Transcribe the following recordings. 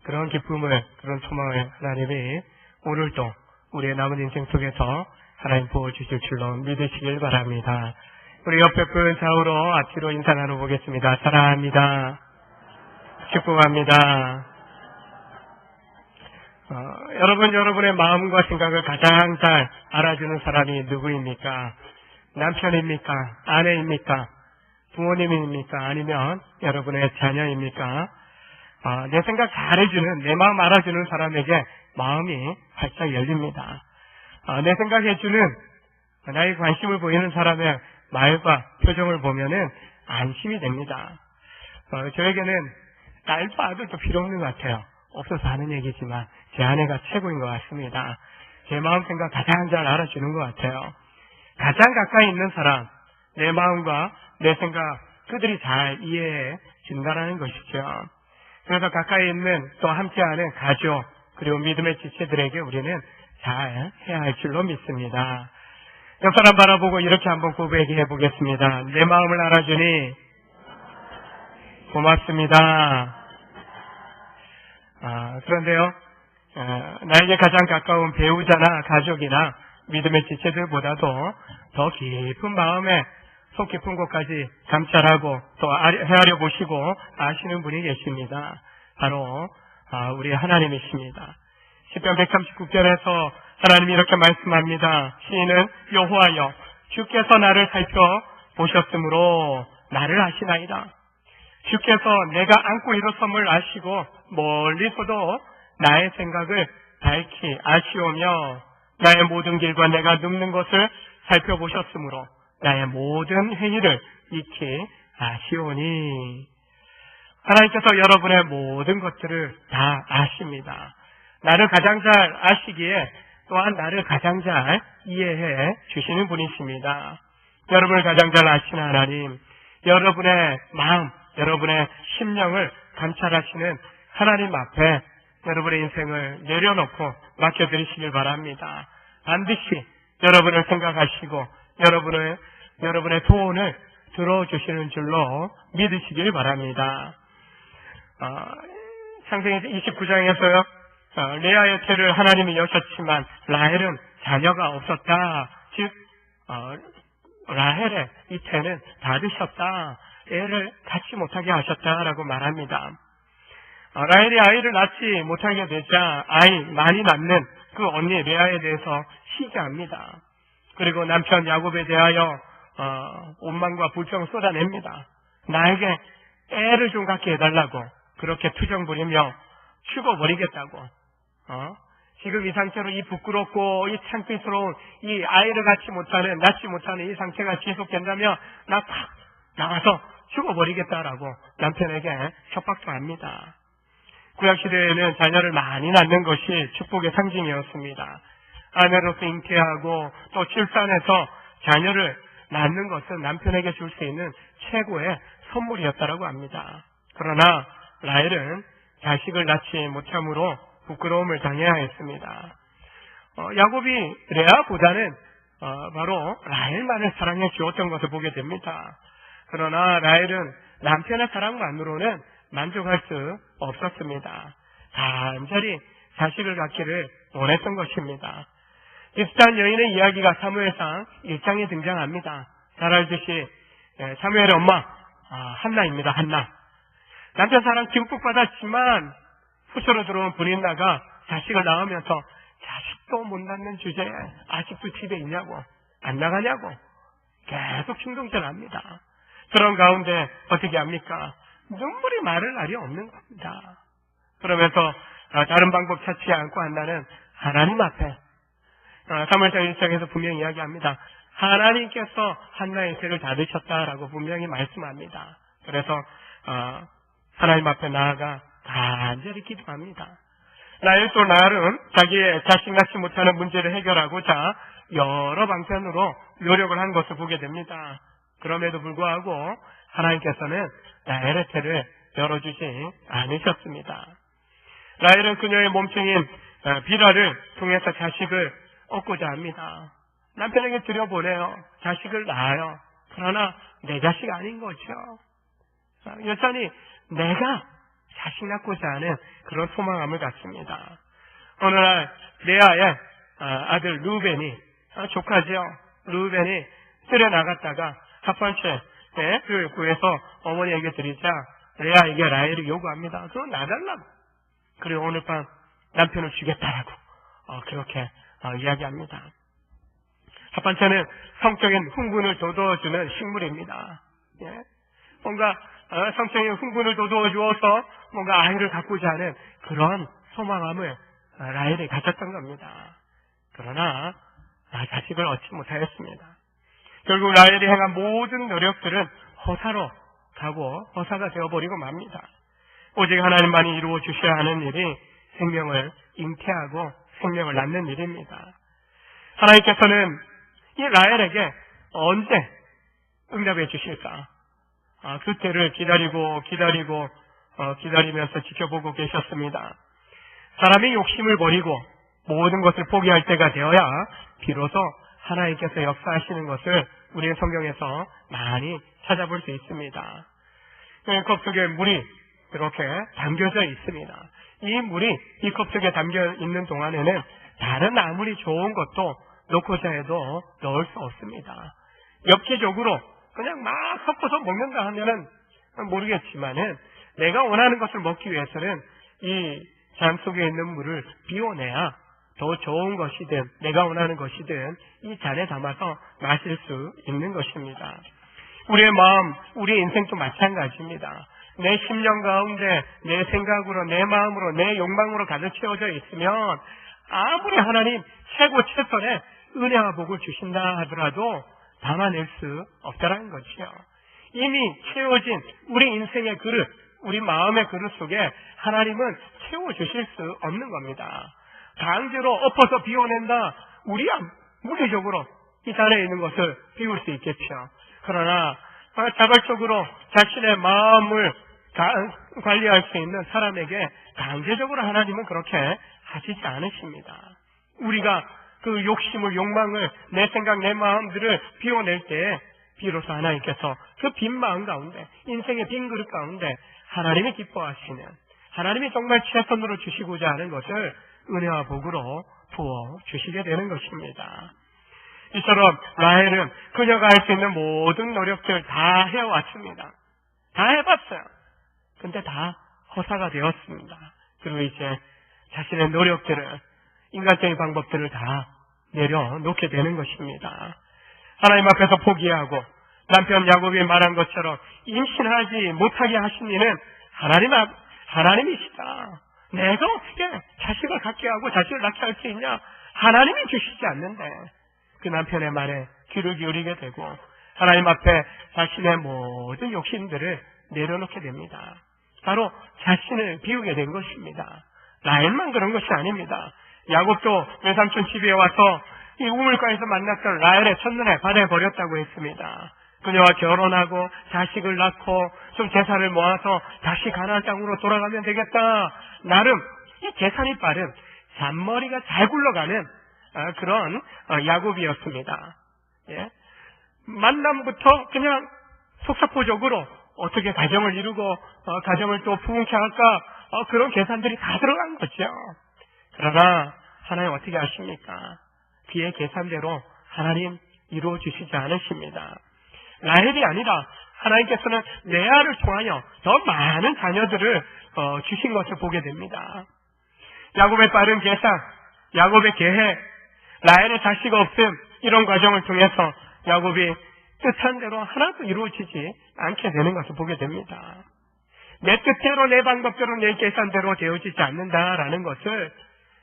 그런 기쁨을, 그런 소망을 하나님이 오늘도 우리의 남은 인생 속에서 하나님 부어주실 줄로 믿으시길 바랍니다. 우리 옆에 분 좌우로 앞뒤로 인사 나눠보겠습니다. 사랑합니다. 축복합니다. 여러분의 마음과 생각을 가장 잘 알아주는 사람이 누구입니까? 남편입니까? 아내입니까? 부모님입니까? 아니면 여러분의 자녀입니까? 내 생각 잘해주는, 내 마음 알아주는 사람에게 마음이 활짝 열립니다. 내 생각해주는, 나의 관심을 보이는 사람의 말과 표정을 보면은 안심이 됩니다. 저에게는 딸도 아들도 필요 없는 것 같아요. 없어서 하는 얘기지만 제 아내가 최고인 것 같습니다. 제 마음 생각 가장 잘 알아주는 것 같아요. 가장 가까이 있는 사람, 내 마음과 내 생각 그들이 잘 이해해 준다는 것이죠. 그래서 가까이 있는 또 함께하는 가족 그리고 믿음의 지체들에게 우리는 잘 해야 할 줄로 믿습니다. 옆 사람 바라보고 이렇게 한번 고백해 보겠습니다. 내 마음을 알아주니 고맙습니다. 그런데요, 나에게 가장 가까운 배우자나 가족이나 믿음의 지체들보다도 더 깊은 마음에 속 깊은 곳까지 감찰하고 또 헤아려 보시고 아시는 분이 계십니다. 바로 우리 하나님이십니다. 시편 139편에서 하나님이 이렇게 말씀합니다. 시인은 여호와여 주께서 나를 살펴보셨으므로 나를 아시나이다. 주께서 내가 안고 일어섬을 아시고 멀리서도 나의 생각을 밝히 아시오며 나의 모든 길과 내가 눕는 것을 살펴보셨으므로 나의 모든 행위를 익히 아시오니. 하나님께서 여러분의 모든 것들을 다 아십니다. 나를 가장 잘 아시기에 또한 나를 가장 잘 이해해 주시는 분이십니다. 여러분을 가장 잘 아시는 하나님, 여러분의 마음, 여러분의 심령을 감찰하시는 하나님 앞에 여러분의 인생을 내려놓고 맡겨드리시길 바랍니다. 반드시 여러분을 생각하시고 여러분의 소원을 들어주시는 줄로 믿으시길 바랍니다. 창세기 29장에서요, 레아의 태를 하나님이 여셨지만 라헬은 자녀가 없었다. 즉 라헬의 이 태는 닫으셨다. 애를 갖지 못하게 하셨다라고 말합니다. 라헬이 아이를 낳지 못하게 되자 아이 많이 낳는 그 언니 레아에 대해서 시기합니다. 그리고 남편 야곱에 대하여 원망과 불평을 쏟아냅니다. 나에게 애를 좀 갖게 해달라고 그렇게 투정 부리며 죽어버리겠다고. 지금 이 상태로 이 부끄럽고 이 창피스러운 이 아이를 낳지 못하는 이 상태가 지속된다면 나 팍 나가서 죽어버리겠다라고 남편에게 협박도 합니다. 구약시대에는 자녀를 많이 낳는 것이 축복의 상징이었습니다. 아내로서 잉태하고 또 출산해서 자녀를 낳는 것은 남편에게 줄 수 있는 최고의 선물이었다라고 합니다. 그러나 라헬은 자식을 낳지 못함으로 부끄러움을 당해야 했습니다. 야곱이 레아보다는 바로 라헬만을 사랑해 주었던 것을 보게 됩니다. 그러나 라헬은 남편의 사랑만으로는 만족할 수 없었습니다. 간절히 자식을 갖기를 원했던 것입니다. 비슷한 여인의 이야기가 사무엘상 1장에 등장합니다. 잘 알듯이 사무엘의 엄마 한나입니다. 한나. 남편 사랑 듬뿍 받았지만 후처로 들어온 분인나가 자식을 낳으면서 자식도 못 낳는 주제에 아직도 집에 있냐고 안 나가냐고 계속 충동질 합니다. 그런 가운데 어떻게 합니까? 눈물이 마를 날이 없는 겁니다. 그러면서 다른 방법 찾지 않고 한나는 하나님 앞에 사무엘상 1장에서 분명히 이야기합니다. 하나님께서 한나의 죄를 닫으셨다라고 분명히 말씀합니다. 그래서 하나님 앞에 나아가 간절히 기도합니다. 라헬 또 나름 자기의 자식 낳지 못하는 문제를 해결하고자 여러 방편으로 노력을 한 것을 보게 됩니다. 그럼에도 불구하고 하나님께서는 라헬의 태를 열어주지 않으셨습니다. 라헬은 그녀의 몸종인 비라를 통해서 자식을 얻고자 합니다. 남편에게 들여보내요. 자식을 낳아요. 그러나 내 자식 아닌 거죠. 여전히 내가 자식 낳고자 하는 그런 소망함을 갖습니다. 어느 날 레아의 아들 루벤이, 조카죠. 루벤이 뜰에 나갔다가 합판채 를 구해서 어머니에게 드리자 레아에게 라헬이 요구합니다. 그거 놔달라고. 그리고 오늘 밤 남편을 주겠다라고 그렇게 이야기합니다. 합판채는 성적인 흥분을 돋워주는 식물입니다. 예? 뭔가 성적인 흥분을 돋워 주어서 뭔가 아이를 갖고자 하는 그런 소망함을 라헬이 가졌던 겁니다. 그러나 자식을 얻지 못하였습니다. 결국 라헬이 행한 모든 노력들은 허사로 가고 허사가 되어버리고 맙니다. 오직 하나님만이 이루어 주셔야 하는 일이 생명을 잉태하고 생명을 낳는 일입니다. 하나님께서는 이 라헬에게 언제 응답해 주실까? 그때를 기다리면서 지켜보고 계셨습니다. 사람이 욕심을 버리고 모든 것을 포기할 때가 되어야 비로소 하나님께서 역사하시는 것을 우리의 성경에서 많이 찾아볼 수 있습니다. 컵 속에 물이 이렇게 담겨져 있습니다. 이 물이 이 컵 속에 담겨 있는 동안에는 다른 아무리 좋은 것도 놓고자 해도 넣을 수 없습니다. 엽기적으로 그냥 막 섞어서 먹는다 하면은 모르겠지만은 내가 원하는 것을 먹기 위해서는 이 잔 속에 있는 물을 비워내야 더 좋은 것이든 내가 원하는 것이든 이 잔에 담아서 마실 수 있는 것입니다. 우리의 마음, 우리의 인생도 마찬가지입니다. 내 심령 가운데 내 생각으로, 내 마음으로, 내 욕망으로 가득 채워져 있으면 아무리 하나님 최고 최선의 은혜와 복을 주신다 하더라도 담아낼 수 없다라는 것이요. 이미 채워진 우리 인생의 그릇, 우리 마음의 그릇 속에 하나님은 채워주실 수 없는 겁니다. 강제로 엎어서 비워낸다, 우리야 물리적으로 이 잔에 있는 것을 비울 수 있겠죠. 그러나 자발적으로 자신의 마음을 관리할 수 있는 사람에게 강제적으로 하나님은 그렇게 하시지 않으십니다. 우리가 그 욕심을, 욕망을, 내 생각, 내 마음들을 비워낼 때 비로소 하나님께서 그 빈 마음 가운데, 인생의 빈 그릇 가운데 하나님이 기뻐하시는, 하나님이 정말 최선으로 주시고자 하는 것을 은혜와 복으로 부어 주시게 되는 것입니다. 이처럼 라헬은 그녀가 할 수 있는 모든 노력들 다 해왔습니다. 다 해봤어요. 근데 다 허사가 되었습니다. 그리고 이제 자신의 노력들을, 인간적인 방법들을 다 내려놓게 되는 것입니다. 하나님 앞에서 포기하고 남편 야곱이 말한 것처럼 임신하지 못하게 하신 이는 하나님이시다. 내가 어떻게 자식을 갖게 하고 자식을 낳게 할 수 있냐? 하나님이 주시지 않는데 그 남편의 말에 귀를 기울이게 되고 하나님 앞에 자신의 모든 욕심들을 내려놓게 됩니다. 바로 자신을 비우게 된 것입니다. 라헬만 그런 것이 아닙니다. 야곱도 외삼촌 집에 와서 이 우물가에서 만났던 라헬의 첫눈에 반해버렸다고 했습니다. 그녀와 결혼하고 자식을 낳고 좀 재산을 모아서 다시 가나안 땅으로 돌아가면 되겠다. 나름 이 계산이 빠른 잔머리가 잘 굴러가는 그런 야곱이었습니다. 예? 만남부터 그냥 속사포적으로 어떻게 가정을 이루고 가정을 또 부흥케 할까 그런 계산들이 다 들어간 거죠. 그러나 하나님 어떻게 하십니까? 그의 계산대로 하나님 이루어 주시지 않으십니다. 라헬이 아니라 하나님께서는 레아를 통하여 더 많은 자녀들을 주신 것을 보게 됩니다. 야곱의 빠른 계산, 야곱의 계획, 라헬의 자식 없음, 이런 과정을 통해서 야곱이 뜻한 대로 하나도 이루어지지 않게 되는 것을 보게 됩니다. 내 뜻대로, 내 방법대로, 내 계산대로 되어지지 않는다라는 것을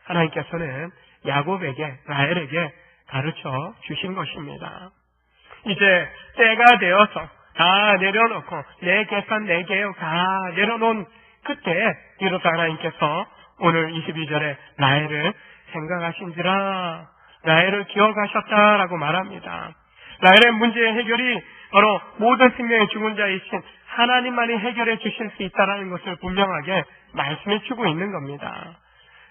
하나님께서는 야곱에게, 라헬에게 가르쳐 주신 것입니다. 이제 때가 되어서 다 내려놓고 내 계산, 내 계획 다 내려놓은 그때 비로소 하나님께서 오늘 22절에 라헬을 생각하신지라, 라헬을 기억하셨다라고 말합니다. 라헬의 문제의 해결이 바로 모든 생명의 죽은 자이신 하나님만이 해결해 주실 수 있다는 것을 분명하게 말씀해 주고 있는 겁니다.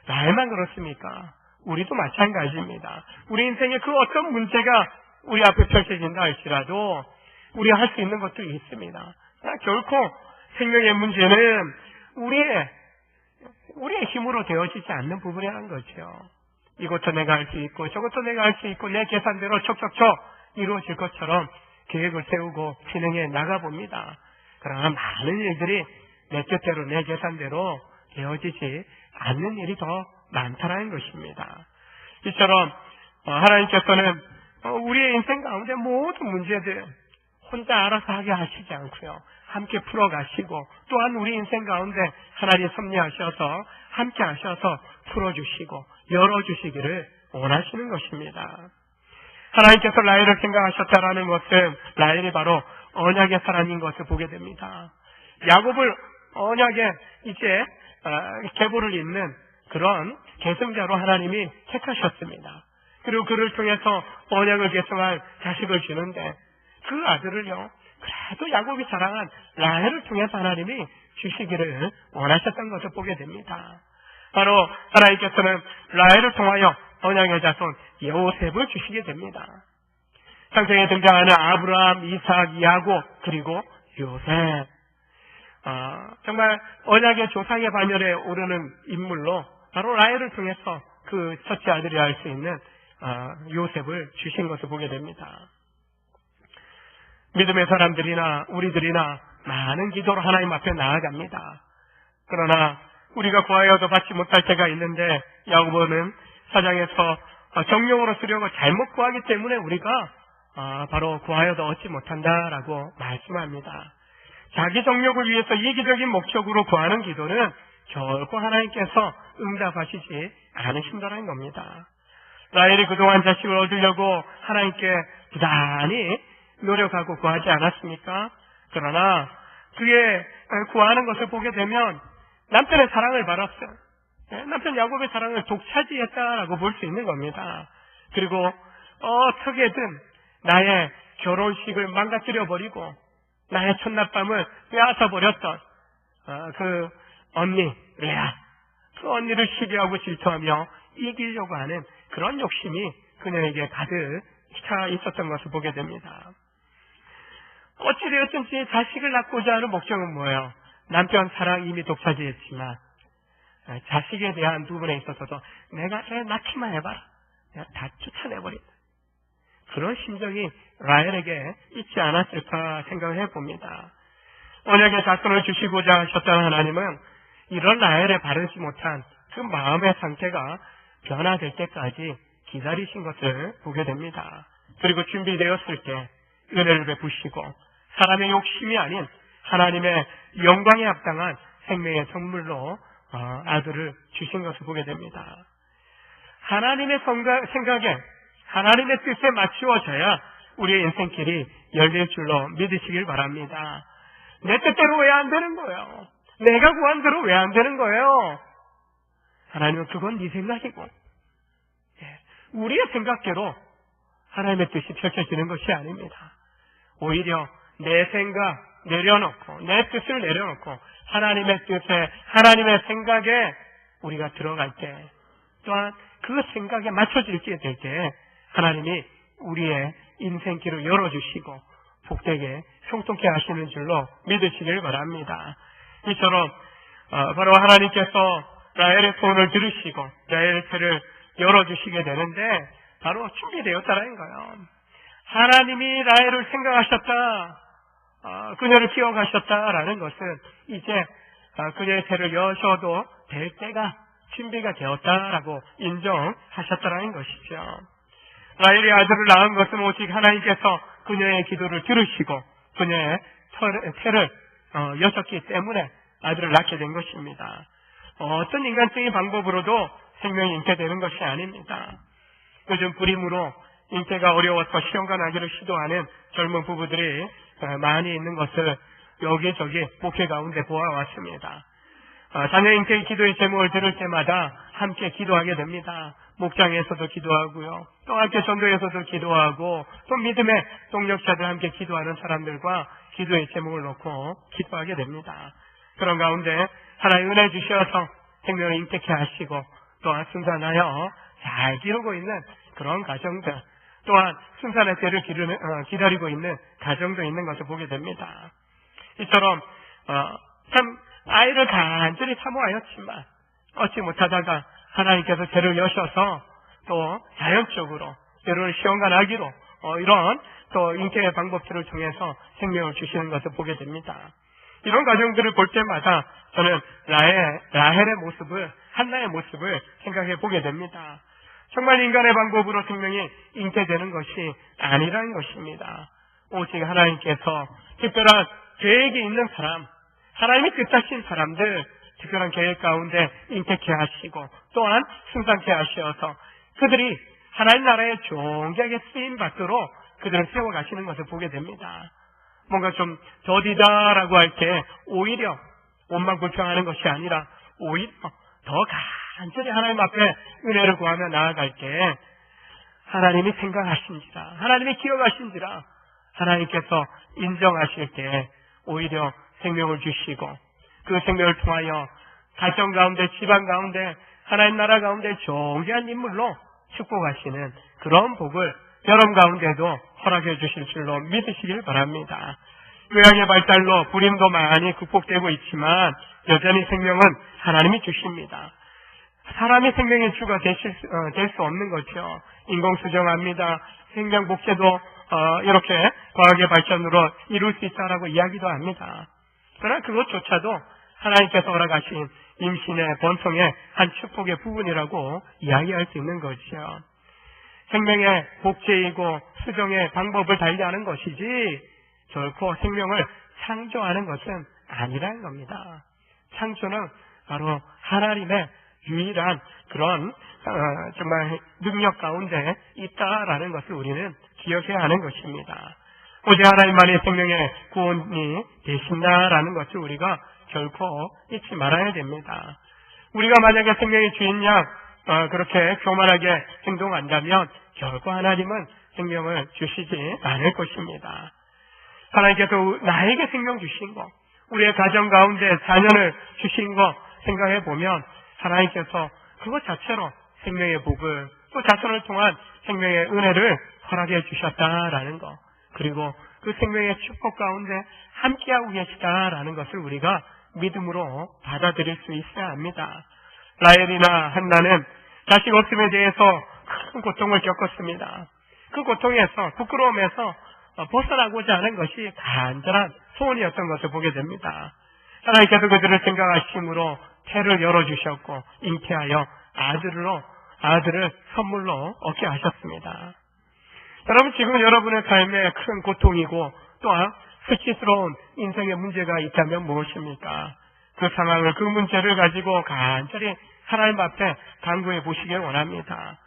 라헬만 그렇습니까? 우리도 마찬가지입니다. 우리 인생에 그 어떤 문제가 우리 앞에 펼쳐진다 할지라도 우리가 할 수 있는 것도 있습니다. 결코 생명의 문제는 우리의 힘으로 되어지지 않는 부분이라는 거죠. 이것도 내가 할 수 있고 저것도 내가 할 수 있고 내 계산대로 척척척 이루어질 것처럼 계획을 세우고 진행해 나가봅니다. 그러나 많은 일들이 내 뜻대로 내 계산대로 되어지지 않는 일이 더 많다는 것입니다. 이처럼 하나님께서는 우리의 인생 가운데 모든 문제들 혼자 알아서 하게 하시지 않고요. 함께 풀어가시고 또한 우리 인생 가운데 하나님 섭리하셔서 함께 하셔서 풀어주시고 열어주시기를 원하시는 것입니다. 하나님께서 라헬을 생각하셨다라는 것은 라헬이 바로 언약의 사람인 것을 보게 됩니다. 야곱을 언약에 이제 계보를 잇는 그런 계승자로 하나님이 택하셨습니다. 그리고 그를 통해서 언약을 계승할 자식을 주는데 그 아들을요, 그래도 야곱이 자랑한 라헬을 통해서 하나님이 주시기를 원하셨던 것을 보게 됩니다. 바로 하나님께서는 라헬을 통하여 언약의 자손 요셉을 주시게 됩니다. 성경에 등장하는 아브라함, 이삭, 야곱 그리고 요셉, 정말 언약의 조상의 반열에 오르는 인물로 바로 라헬을 통해서 그 첫째 아들이 할 수 있는 요셉을 주신 것을 보게 됩니다. 믿음의 사람들이나 우리들이나 많은 기도로 하나님 앞에 나아갑니다. 그러나 우리가 구하여도 받지 못할 때가 있는데 야고보는 4장에서 정령으로 쓰려고 잘못 구하기 때문에 우리가 바로 구하여도 얻지 못한다라고 말씀합니다. 자기 정욕을 위해서 이기적인 목적으로 구하는 기도는 결코 하나님께서 응답하시지 않으신다는 겁니다. 라헬이 그동안 자식을 얻으려고 하나님께 부단히 노력하고 구하지 않았습니까? 그러나 그의 구하는 것을 보게 되면 남편의 사랑을 받았어요. 남편 야곱의 사랑을 독차지했다라고 볼 수 있는 겁니다. 그리고 어떻게든 나의 결혼식을 망가뜨려버리고 나의 첫날밤을 빼앗아버렸던 그 언니 레아, 그 언니를 시기하고 질투하며 이기려고 하는 그런 욕심이 그녀에게 가득 차 있었던 것을 보게 됩니다. 어찌되었든지 자식을 낳고자 하는 목적은 뭐예요? 남편 사랑 이미 독차지했지만 자식에 대한 부분에 있어서도 내가 애 낳기만 해봐라, 내가 다 쫓아내버린다, 그런 심정이 라헬에게 있지 않았을까 생각을 해봅니다. 언약의 자손을 주시고자 하셨던 하나님은 이런 라헬에 바르지 못한 그 마음의 상태가 변화될 때까지 기다리신 것을 보게 됩니다. 그리고 준비되었을 때 은혜를 베푸시고 사람의 욕심이 아닌 하나님의 영광에 합당한 생명의 선물로 아들을 주신 것을 보게 됩니다. 하나님의 생각에 하나님의 뜻에 맞추어져야 우리의 인생길이 열릴 줄로 믿으시길 바랍니다. 내 뜻대로 왜 안 되는 거예요? 내가 구한 대로 왜 안 되는 거예요? 하나님은 그건 네 생각이고, 우리의 생각대로 하나님의 뜻이 펼쳐지는 것이 아닙니다. 오히려 내 생각 내려놓고 내 뜻을 내려놓고 하나님의 뜻에 하나님의 생각에 우리가 들어갈 때, 또한 그 생각에 맞춰질게 될 때 하나님이 우리의 인생길을 열어주시고 복되게 형통케 하시는 줄로 믿으시길 바랍니다. 이처럼 바로 하나님께서 라헬의 소원을 들으시고 라헬의 태를 열어주시게 되는데 바로 준비되었다는 거예요. 하나님이 라헬을 생각하셨다, 그녀를 기억하셨다라는 것은 이제 그녀의 태를 여셔도 될 때가 준비가 되었다라고 인정하셨다는 것이죠. 라헬이 아들을 낳은 것은 오직 하나님께서 그녀의 기도를 들으시고 그녀의 태를 여셨기 때문에 아들을 낳게 된 것입니다. 어떤 인간적인 방법으로도 생명이 잉태되는 것이 아닙니다. 요즘 불임으로 잉태가 어려워서 시험관 하기를 시도하는 젊은 부부들이 많이 있는 것을 여기저기 목회 가운데 보아왔습니다. 자녀 잉태 기도의 제목을 들을 때마다 함께 기도하게 됩니다. 목장에서도 기도하고요, 또 함께 전도에서도 기도하고, 또 믿음의 동력자들 함께 기도하는 사람들과 기도의 제목을 놓고 기도하게 됩니다. 그런 가운데 하나님 은혜 주셔서 생명을 잉태케 하시고 또한 순산하여 잘 기르고 있는 그런 가정들, 또한 순산의 때를 기다리고 있는 가정도 있는 것을 보게 됩니다. 이처럼 참 아이를 간절히 사모하였지만 얻지 못하다가 하나님께서 죄를 여셔서 또 자연적으로 때로는 시험과 나기로 이런 또 잉태의 방법들을 통해서 생명을 주시는 것을 보게 됩니다. 이런 과정들을 볼 때마다 저는 라헬의 모습을, 한나의 모습을 생각해 보게 됩니다. 정말 인간의 방법으로 생명이 잉태되는 것이 아니라는 것입니다. 오직 하나님께서 특별한 계획이 있는 사람, 하나님이 뜻하신 사람들, 특별한 계획 가운데 잉태케 하시고 또한 승산케 하셔서 그들이 하나님 나라의 존귀하게 쓰임 받도록 그들을 세워가시는 것을 보게 됩니다. 뭔가 좀 더디다라고 할 때 오히려 옷만 불평하는 것이 아니라 오히려 더 간절히 하나님 앞에 은혜를 구하며 나아갈 때 하나님이 생각하신지라, 하나님이 기억하신지라, 하나님께서 인정하실 때 오히려 생명을 주시고 그 생명을 통하여 가정 가운데, 집안 가운데, 하나님 나라 가운데 존귀한 인물로 축복하시는 그런 복을 여러분 가운데도 허락해 주실 줄로 믿으시길 바랍니다. 교양의 발달로 불임도 많이 극복되고 있지만 여전히 생명은 하나님이 주십니다. 사람이 생명의 주가 될 수 없는 거죠. 인공수정합니다. 생명복제도 이렇게 과학의 발전으로 이룰 수 있다라고 이야기도 합니다. 그러나 그것조차도 하나님께서 허락하신 임신의 번성의 한 축복의 부분이라고 이야기할 수 있는 거죠. 생명의 복제이고 수정의 방법을 달리하는 것이지 결코 생명을 창조하는 것은 아니라는 겁니다. 창조는 바로 하나님의 유일한 그런 정말 능력 가운데 있다라는 것을 우리는 기억해야 하는 것입니다. 오직 하나님만이 생명의 구원이 되신다라는 것을 우리가 결코 잊지 말아야 됩니다. 우리가 만약에 생명의 주인 양 그렇게 교만하게 행동한다면 결코 하나님은 생명을 주시지 않을 것입니다. 하나님께서 나에게 생명 주신 것, 우리의 가정 가운데 자녀를 주신 것 생각해 보면 하나님께서 그것 자체로 생명의 복을, 또 자손을 통한 생명의 은혜를 허락해 주셨다라는 것, 그리고 그 생명의 축복 가운데 함께하고 계시다라는 것을 우리가 믿음으로 받아들일 수 있어야 합니다. 라헬이나 한나는 자식 없음에 대해서 큰 고통을 겪었습니다. 그 고통에서, 부끄러움에서 벗어나고자 하는 것이 간절한 소원이었던 것을 보게 됩니다. 하나님께서 그들을 생각하심으로 태를 열어주셨고 잉태하여 아들을 선물로 얻게 하셨습니다. 여러분, 지금 여러분의 삶에 큰 고통이고 또한 수치스러운 인생의 문제가 있다면 무엇입니까? 그 상황을, 그 문제를 가지고 간절히 하나님 앞에 간구해 보시길 원합니다.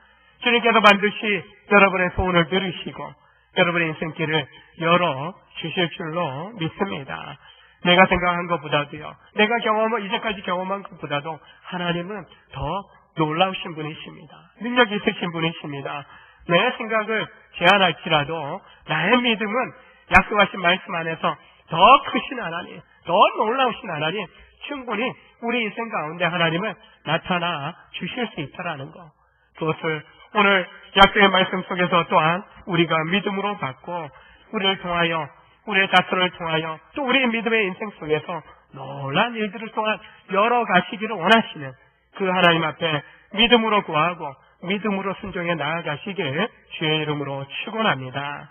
주님께서 반드시 여러분의 소원을 들으시고 여러분의 인생길을 열어주실 줄로 믿습니다. 내가 생각한 것보다도요, 내가 이제까지 경험한 것보다도 하나님은 더 놀라우신 분이십니다. 능력이 있으신 분이십니다. 내 생각을 제한할지라도 나의 믿음은 약속하신 말씀 안에서 더 크신 하나님, 더 놀라우신 하나님, 충분히 우리 인생 가운데 하나님은 나타나 주실 수 있다라는 것, 그것을 오늘 약속의 말씀 속에서 또한 우리가 믿음으로 받고 우리를 통하여, 우리의 자손을 통하여 또 우리의 믿음의 인생 속에서 놀라운 일들을 또한 열어가시기를 원하시는 그 하나님 앞에 믿음으로 구하고 믿음으로 순종해 나아가시길 주의 이름으로 축원합니다.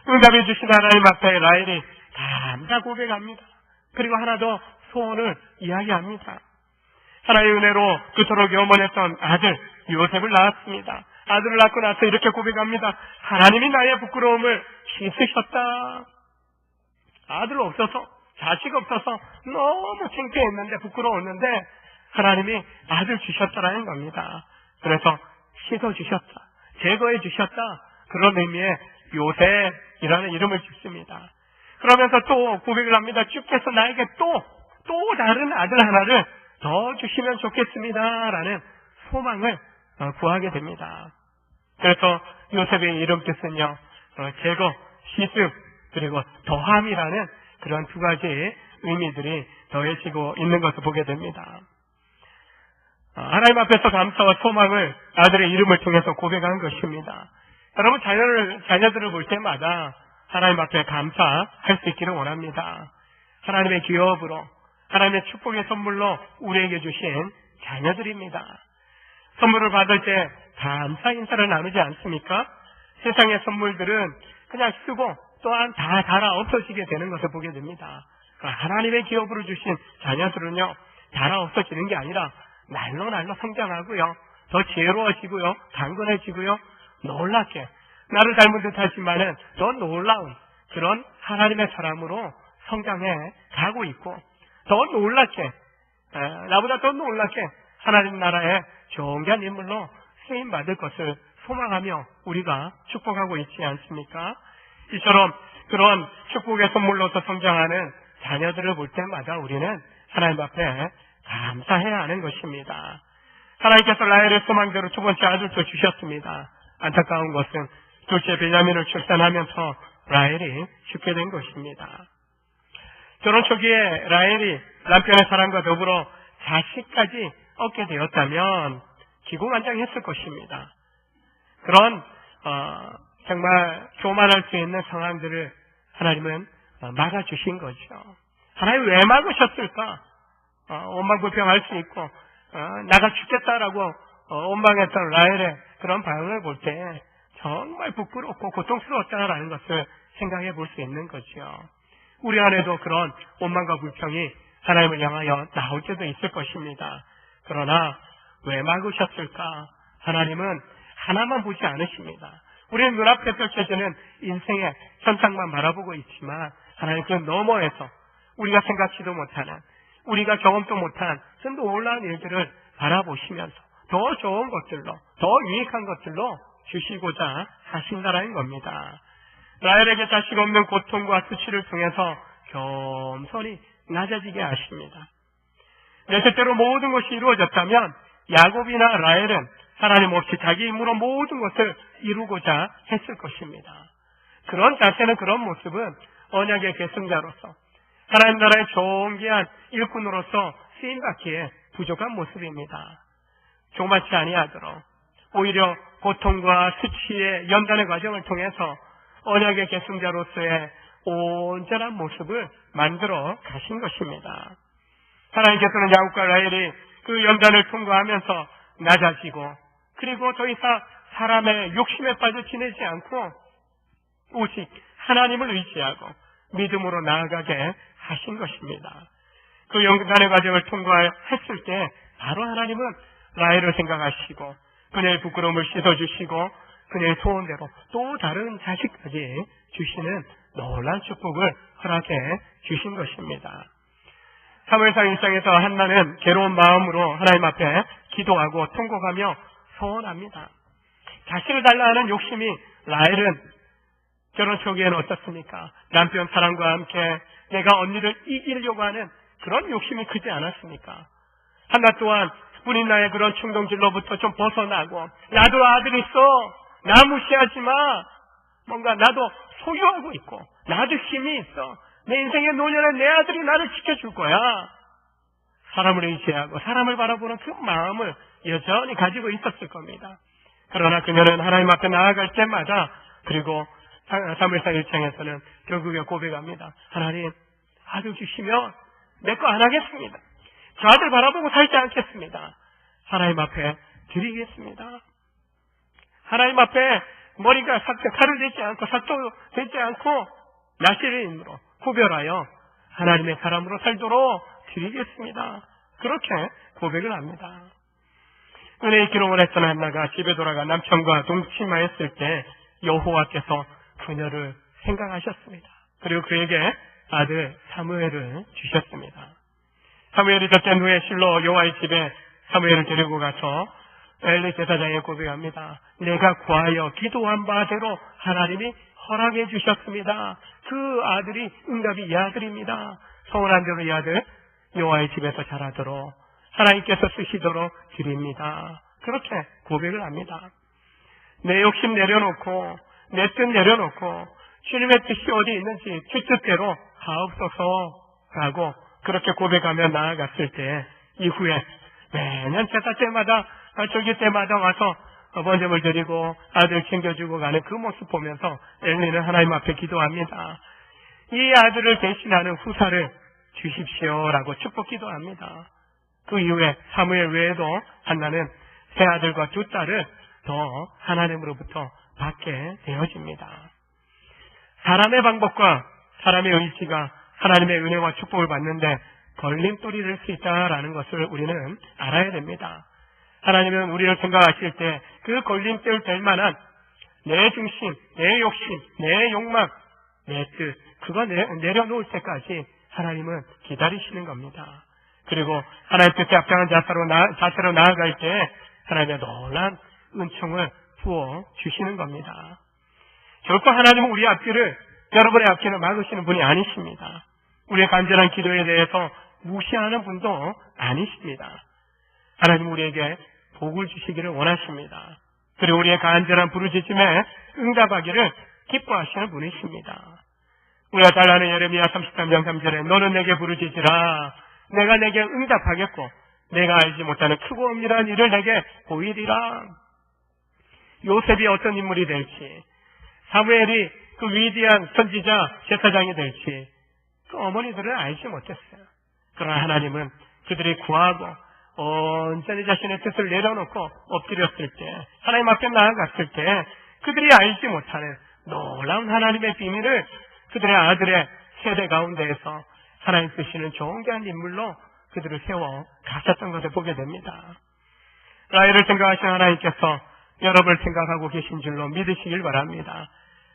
응답해 주신 하나님 앞에 라헬이 감사 고백합니다. 그리고 하나 더 소원을 이야기합니다. 하나님의 은혜로 그토록 염원했던 아들 요셉을 낳았습니다. 아들을 낳고 나서 이렇게 고백합니다. 하나님이 나의 부끄러움을 씻으셨다. 아들 없어서, 자식 없어서 너무 창피했는데, 부끄러웠는데 하나님이 아들 주셨다라는 겁니다. 그래서 씻어주셨다, 제거해 주셨다, 그런 의미의 요셉이라는 이름을 짓습니다. 그러면서 또 고백을 합니다. 주께서 나에게 또 다른 아들 하나를 더 주시면 좋겠습니다라는 소망을 구하게 됩니다. 그래서 요셉의 이름 뜻은요, 제거, 시습, 그리고 더함이라는 그런 두 가지 의미들이 더해지고 있는 것을 보게 됩니다. 하나님 앞에서 감사와 소망을 아들의 이름을 통해서 고백한 것입니다. 여러분, 자녀들을 볼 때마다 하나님 앞에 감사할 수 있기를 원합니다. 하나님의 기업으로, 하나님의 축복의 선물로 우리에게 주신 자녀들입니다. 선물을 받을 때 감사 인사를 나누지 않습니까? 세상의 선물들은 그냥 쓰고 또한 다 달아 없어지게 되는 것을 보게 됩니다. 하나님의 기업으로 주신 자녀들은요, 달아 없어지는 게 아니라 날로 날로 성장하고요, 더 지혜로워지고요, 강건해지고요, 놀랍게 나를 닮은 듯 하지만은 더 놀라운 그런 하나님의 사람으로 성장해 가고 있고, 더 놀랍게, 나보다 더 놀랍게 하나님 나라의 존귀한 인물로 쓰임받을 것을 소망하며 우리가 축복하고 있지 않습니까? 이처럼 그런 축복의 선물로서 성장하는 자녀들을 볼 때마다 우리는 하나님 앞에 감사해야 하는 것입니다. 하나님께서 라헬의 소망대로 두 번째 아들도 주셨습니다. 안타까운 것은 둘째 베냐민을 출산하면서 라헬이 죽게 된 것입니다. 결혼 초기에 라헬이 남편의 사랑과 더불어 자식까지 얻게 되었다면 기고만장했을 것입니다. 그런 정말 교만할 수 있는 상황들을 하나님은 막아주신 거죠. 하나님 왜 막으셨을까? 원망불평할 수 있고 나가 죽겠다라고 원망했던 라헬의 그런 반응을 볼 때 정말 부끄럽고 고통스러웠다라는 것을 생각해 볼 수 있는 거죠. 우리 안에도 그런 원망과 불평이 하나님을 향하여 나올 때도 있을 것입니다. 그러나 왜 막으셨을까? 하나님은 하나만 보지 않으십니다. 우리는 눈앞에 펼쳐지는 인생의 현상만 바라보고 있지만 하나님 그 너머에서 우리가 생각지도 못하는, 우리가 경험도 못한 그 놀라운 일들을 바라보시면서 더 좋은 것들로, 더 유익한 것들로 주시고자 하신다라는 겁니다. 라헬에게 자식 없는 고통과 수치를 통해서 겸손히 낮아지게 하십니다. 내 뜻대로 모든 것이 이루어졌다면 야곱이나 라헬은 하나님 없이 자기 힘으로 모든 것을 이루고자 했을 것입니다. 그런 자세는, 그런 모습은 언약의 계승자로서 하나님 나라의 존귀한 일꾼으로서 쓰임받기에 부족한 모습입니다. 조마치 아니하도록 오히려 고통과 수치의 연단의 과정을 통해서 언약의 계승자로서의 온전한 모습을 만들어 가신 것입니다. 하나님께서는 야곱과 라헬이 그 연단을 통과하면서 낮아지고, 그리고 더 이상 사람의 욕심에 빠져 지내지 않고 오직 하나님을 의지하고 믿음으로 나아가게 하신 것입니다. 그 연단의 과정을 통과했을 때 바로 하나님은 라헬을 생각하시고 그녀의 부끄러움을 씻어주시고 그녀의 소원대로 또 다른 자식까지 주시는 놀라운 축복을 허락해 주신 것입니다. 사무엘상 1장에서 한나는 괴로운 마음으로 하나님 앞에 기도하고 통곡하며 소원합니다. 자식을 달라 하는 욕심이 라헬은 결혼 초기에는 어떻습니까? 남편 사랑과 함께 내가 언니를 이기려고 하는 그런 욕심이 크지 않았습니까? 한나 또한 분인나의 그런 충동질로부터 좀 벗어나고, 나도 아들 있어, 나 무시하지 마, 뭔가 나도 소유하고 있고 나도 힘이 있어, 내 인생의 노년에 내 아들이 나를 지켜줄 거야, 사람을 의지하고 사람을 바라보는 그 마음을 여전히 가지고 있었을 겁니다. 그러나 그녀는 하나님 앞에 나아갈 때마다, 그리고 사무엘상 1장에서는 결국에 고백합니다. 하나님, 아들 주시면 내 거 안 하겠습니다. 저 아들 바라보고 살지 않겠습니다. 하나님 앞에 드리겠습니다. 하나님 앞에 머리가 칼을 대지 않고 삭도 되지 않고 나시의 힘으로 구별하여 하나님의 사람으로 살도록 드리겠습니다. 그렇게 고백을 합니다. 은혜의 기록을 했던 한나가 집에 돌아가 남편과 동침하였을 때 여호와께서 그녀를 생각하셨습니다. 그리고 그에게 아들 사무엘을 주셨습니다. 사무엘이 젖된 후에 실로 여호와의 집에 사무엘을 데리고 가서 엘리 제사장에 고백합니다. 내가 구하여 기도한 바대로 하나님이 허락해 주셨습니다. 그 아들이 응답이 이 아들입니다. 소원한 대로 이 아들 여호와의 집에서 자라도록 하나님께서 쓰시도록 드립니다. 그렇게 고백을 합니다. 내 욕심 내려놓고 내 뜻 내려놓고 주님의 뜻이 어디 있는지 주 뜻대로 하옵소서라고 그렇게 고백하며 나아갔을 때, 이후에 매년 제사 때마다 절기 때마다 와서 번제물 드리고 아들 챙겨주고 가는 그 모습 보면서 엘리는 하나님 앞에 기도합니다. 이 아들을 대신하는 후사를 주십시오라고 축복 기도합니다. 그 이후에 사무엘 외에도 한나는 세 아들과 두 딸을 더 하나님으로부터 받게 되어집니다. 사람의 방법과 사람의 의지가 하나님의 은혜와 축복을 받는데 걸림돌이 될 수 있다라는 것을 우리는 알아야 됩니다. 하나님은 우리를 생각하실 때 그 걸림돌 될 만한 내 중심, 내 욕심, 내 욕망, 내 뜻, 그거 내려놓을 때까지 하나님은 기다리시는 겁니다. 그리고 하나님 뜻에 합당한 자세로 나아갈 때 하나님의 놀라운 은총을 부어 주시는 겁니다. 결코 하나님은 우리 앞길을, 여러분의 앞길을 막으시는 분이 아니십니다. 우리의 간절한 기도에 대해서 무시하는 분도 아니십니다. 하나님은 우리에게 복을 주시기를 원하십니다. 그리고 우리의 간절한 부르짖음에 응답하기를 기뻐하시는 분이십니다. 우리가 잘 아는 예레미야 33장 3절에 너는 내게 부르짖으라 내가 내게 응답하겠고 내가 알지 못하는 크고 엄밀한 일을 내게 보이리라. 요셉이 어떤 인물이 될지, 사무엘이 그 위대한 선지자 제사장이 될지 그 어머니들은 알지 못했어요. 그러나 하나님은 그들이 구하고 온전히 자신의 뜻을 내려놓고 엎드렸을 때, 하나님 앞에 나아갔을 때 그들이 알지 못하는 놀라운 하나님의 비밀을 그들의 아들의 세대 가운데에서 하나님 쓰시는 존귀한 인물로 그들을 세워 가셨던 것을 보게 됩니다. 라헬을 생각하시는 하나님께서 여러분을 생각하고 계신 줄로 믿으시길 바랍니다.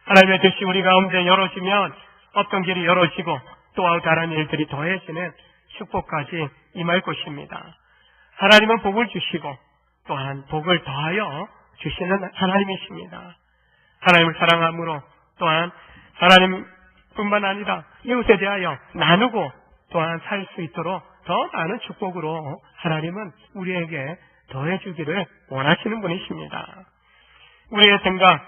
하나님의 뜻이 우리 가운데 열어지면 어떤 길이 열어지고 또 다른 일들이 더해지는 축복까지 임할 것입니다. 하나님은 복을 주시고 또한 복을 더하여 주시는 하나님이십니다. 하나님을 사랑함으로 또한 하나님뿐만 아니라 이웃에 대하여 나누고 또한 살 수 있도록 더 많은 축복으로 하나님은 우리에게 더해주기를 원하시는 분이십니다. 우리의 생각,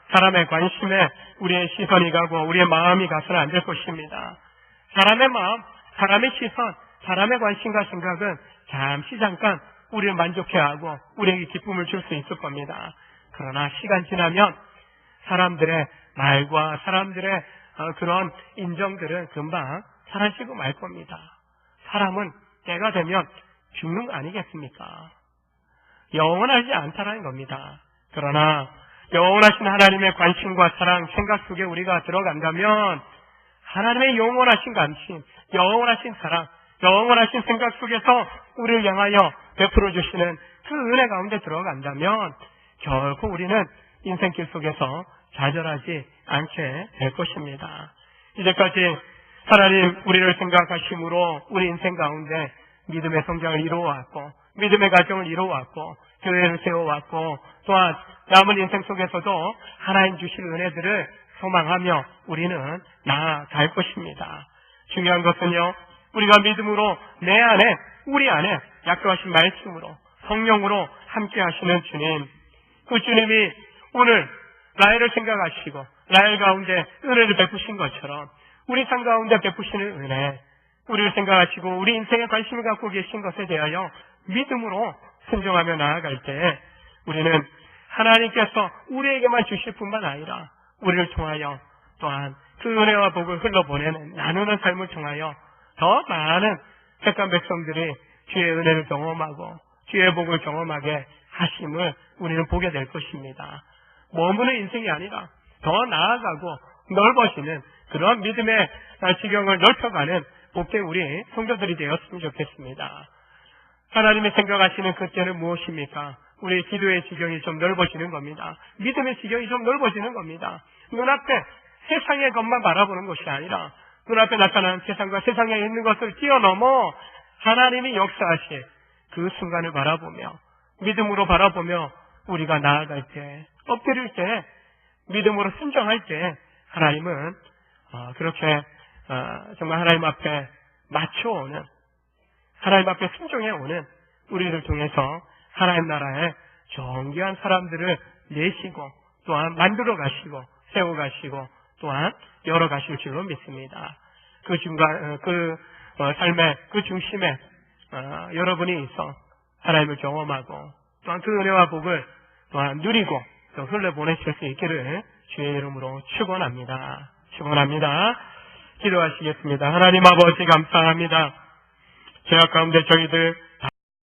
사람의 관심에 우리의 시선이 가고 우리의 마음이 가서는 안 될 것입니다. 사람의 마음, 사람의 시선, 사람의 관심과 생각은 잠깐 우리를 만족해하고 우리에게 기쁨을 줄 수 있을 겁니다. 그러나 시간 지나면 사람들의 말과 사람들의 그런 인정들은 금방 사라지고 말 겁니다. 사람은 때가 되면 죽는 거 아니겠습니까? 영원하지 않다라는 겁니다. 그러나 영원하신 하나님의 관심과 사랑, 생각 속에 우리가 들어간다면 하나님의 영원하신 관심, 영원하신 사랑, 영원하신 생각 속에서 우리를 향하여 베풀어 주시는 그 은혜 가운데 들어간다면 결코 우리는 인생길 속에서 좌절하지 않게 될 것입니다. 이제까지 하나님 우리를 생각하심으로 우리 인생 가운데 믿음의 성장을 이루어왔고 믿음의 가정을 이루어왔고 교회를 세워왔고 또한 남은 인생 속에서도 하나님 주실 은혜들을 소망하며 우리는 나아갈 것입니다. 중요한 것은요, 우리가 믿음으로 내 안에, 우리 안에 약속하신 말씀으로 성령으로 함께 하시는 주님, 그 주님이 오늘 라헬을 생각하시고 라헬 가운데 은혜를 베푸신 것처럼 우리 삶 가운데 베푸시는 은혜, 우리를 생각하시고 우리 인생에 관심을 갖고 계신 것에 대하여 믿음으로 순종하며 나아갈 때 우리는 하나님께서 우리에게만 주실 뿐만 아니라 우리를 통하여 또한 그 은혜와 복을 흘러보내는 나누는 삶을 통하여 더 많은 택한 백성들이 주의 은혜를 경험하고 주의 복을 경험하게 하심을 우리는 보게 될 것입니다. 머무는 인생이 아니라 더 나아가고 넓어지는 그런 믿음의 지경을 넓혀가는 복된 우리 성도들이 되었으면 좋겠습니다. 하나님이 생각하시는 그 때는 무엇입니까? 우리 기도의 지경이 좀 넓어지는 겁니다. 믿음의 지경이 좀 넓어지는 겁니다. 눈앞에 세상의 것만 바라보는 것이 아니라 눈앞에 나타나는 세상과 세상에 있는 것을 뛰어넘어 하나님이 역사하실 그 순간을 바라보며 믿음으로 바라보며 우리가 나아갈 때, 엎드릴 때, 믿음으로 순종할 때 하나님은 그렇게 정말 하나님 앞에 맞춰오는, 하나님 앞에 순종해오는 우리를 통해서 하나님 나라의 존귀한 사람들을 내시고 또한 만들어 가시고 세워 가시고 또한 열어 가실 줄로 믿습니다. 그 삶의 그 중심에 여러분이 있어 하나님을 경험하고 또한 그 은혜와 복을 또한 누리고 또 흘려보내실 수 있기를 주의 이름으로 축원합니다. 축원합니다. 기도하시겠습니다. 하나님 아버지 감사합니다. 죄악 가운데 저희들